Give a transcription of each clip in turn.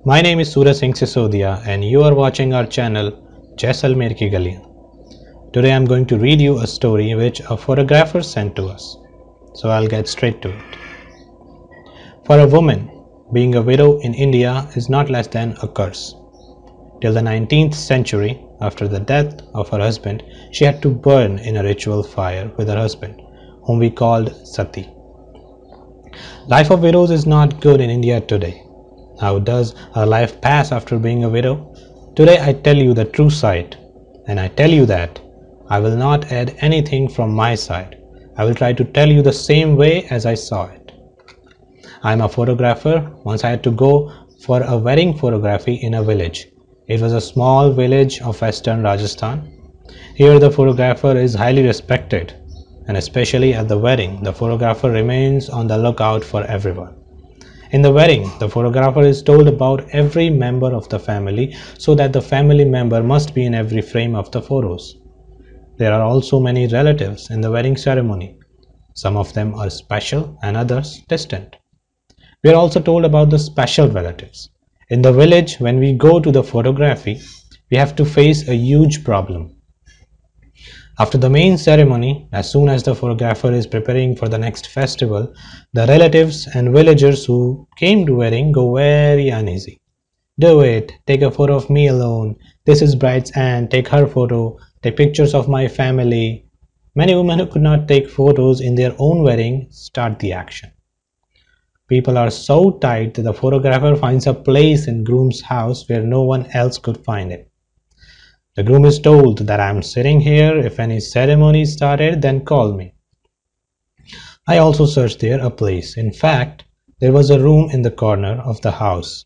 My name is Suraj Singh Sisodia and you are watching our channel Jaisalmer Ki Galiyan. Today I am going to read you a story which a photographer sent to us. So I'll get straight to it. For a woman, being a widow in India is not less than a curse. Till the 19th century, after the death of her husband, she had to burn in a ritual fire with her husband, whom we called Sati. Life of widows is not good in India today. How does her life pass after being a widow? Today I tell you the true side, and I tell you that I will not add anything from my side. I will try to tell you the same way as I saw it. I am a photographer. Once I had to go for a wedding photography in a village. It was a small village of western Rajasthan. Here the photographer is highly respected, and especially at the wedding, the photographer remains on the lookout for everyone. In the wedding, the photographer is told about every member of the family so that the family member must be in every frame of the photos. There are also many relatives in the wedding ceremony. Some of them are special and others distant. We are also told about the special relatives. In the village, when we go to the photography, we have to face a huge problem. After the main ceremony, as soon as the photographer is preparing for the next festival, the relatives and villagers who came to wedding go very uneasy. Do it, take a photo of me alone, this is bride's aunt, take her photo, take pictures of my family. Many women who could not take photos in their own wedding start the action. People are so tight that the photographer finds a place in groom's house where no one else could find it. The groom is told that I am sitting here. If any ceremony is started, then call me. I also searched there a place. In fact, there was a room in the corner of the house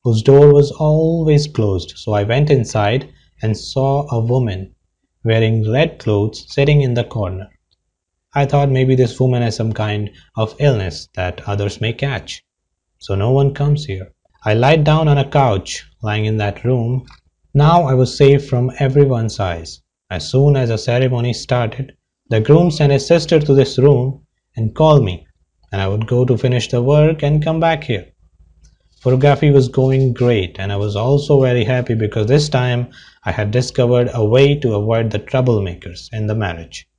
whose door was always closed. So I went inside and saw a woman wearing red clothes sitting in the corner. I thought maybe this woman has some kind of illness that others may catch. So no one comes here. I lied down on a couch lying in that room. Now I was safe from everyone's eyes. As soon as the ceremony started, the groom sent his sister to this room and called me, and I would go to finish the work and come back here. Photography was going great, and I was also very happy because this time I had discovered a way to avoid the troublemakers in the marriage.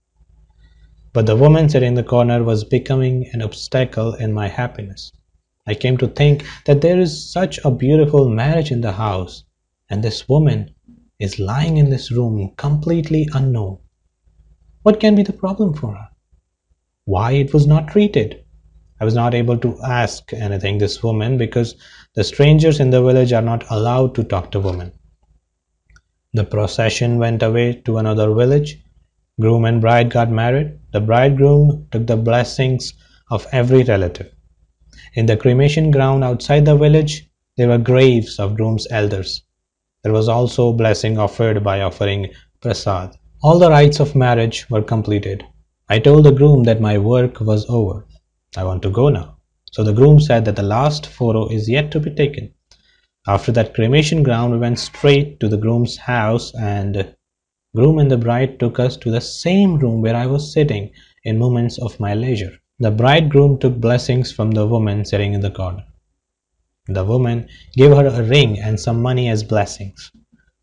But the woman sitting in the corner was becoming an obstacle in my happiness. I came to think that there is such a beautiful marriage in the house, and this woman is lying in this room completely unknown. What can be the problem for her? Why it was not treated? I was not able to ask anything this woman because the strangers in the village are not allowed to talk to women. The procession went away to another village. Groom and bride got married. The bridegroom took the blessings of every relative. In the cremation ground outside the village, there were graves of groom's elders. There was also blessing offered by offering prasad. All the rites of marriage were completed. I told the groom that my work was over. I want to go now. So the groom said that the last photo is yet to be taken. After that cremation ground, we went straight to the groom's house, and groom and the bride took us to the same room where I was sitting in moments of my leisure. The bridegroom took blessings from the woman sitting in the corner. The woman gave her a ring and some money as blessings.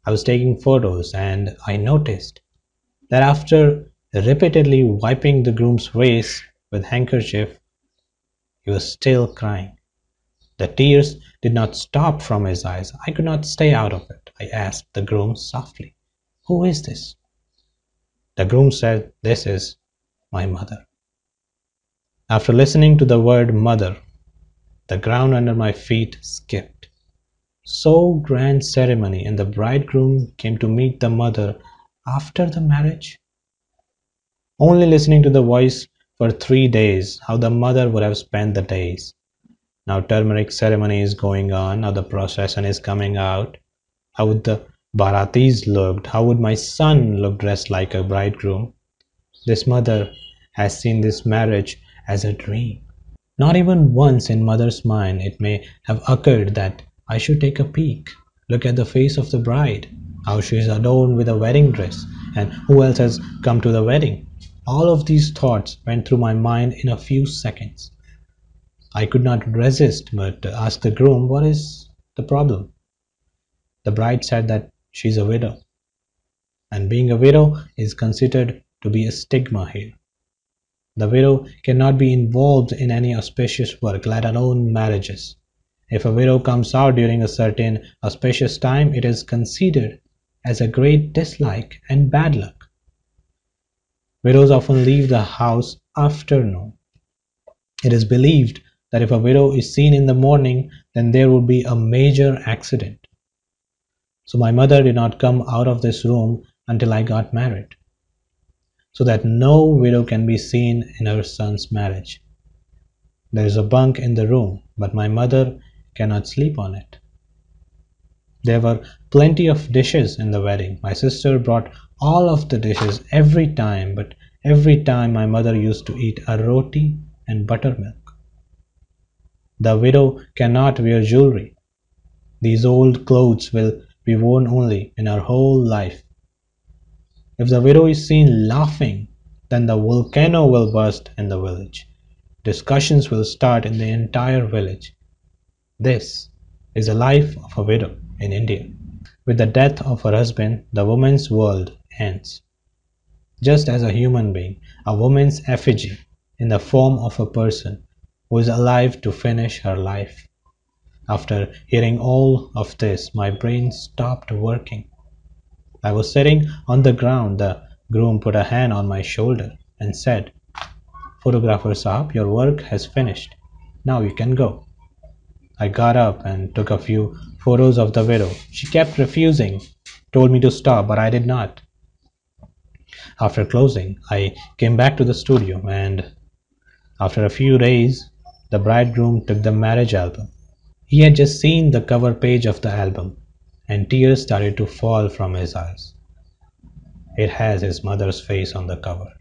I was taking photos and I noticed that after repeatedly wiping the groom's face with handkerchief, he was still crying. The tears did not stop from his eyes. I could not stay out of it. I asked the groom softly, "Who is this?" The groom said, "This is my mother." After listening to the word mother, the ground under my feet skipped. So grand ceremony, and the bridegroom came to meet the mother after the marriage. Only listening to the voice for 3 days, how the mother would have spent the days. Now turmeric ceremony is going on, now the procession is coming out. How would the Baratis looked? How would my son look dressed like a bridegroom? This mother has seen this marriage as a dream. Not even once in mother's mind it may have occurred that I should take a peek, look at the face of the bride, how she is adorned with a wedding dress, and who else has come to the wedding. All of these thoughts went through my mind in a few seconds. I could not resist but ask the groom, "What is the problem. The bride said that she's a widow, and being a widow is considered to be a stigma here. The widow cannot be involved in any auspicious work, let alone marriages. If a widow comes out during a certain auspicious time, it is considered as a great dislike and bad luck. Widows often leave the house after noon. It is believed that if a widow is seen in the morning, then there will be a major accident. So my mother did not come out of this room until I got married, so that no widow can be seen in her son's marriage. There is a bunk in the room, but my mother cannot sleep on it. There were plenty of dishes in the wedding. My sister brought all of the dishes every time, but every time my mother used to eat a roti and buttermilk. The widow cannot wear jewelry. These old clothes will be worn only in her whole life. If the widow is seen laughing, then the volcano will burst in the village. Discussions will start in the entire village. This is the life of a widow in India. With the death of her husband, the woman's world ends. Just as a human being, a woman's effigy in the form of a person who is alive to finish her life. After hearing all of this, my brain stopped working. I was sitting on the ground. The groom put a hand on my shoulder and said, "Photographer Saab, your work has finished. Now you can go." I got up and took a few photos of the widow. She kept refusing, told me to stop, but I did not. After closing, I came back to the studio, and after a few days, the bridegroom took the marriage album. He had just seen the cover page of the album, and tears started to fall from his eyes. It has his mother's face on the cover.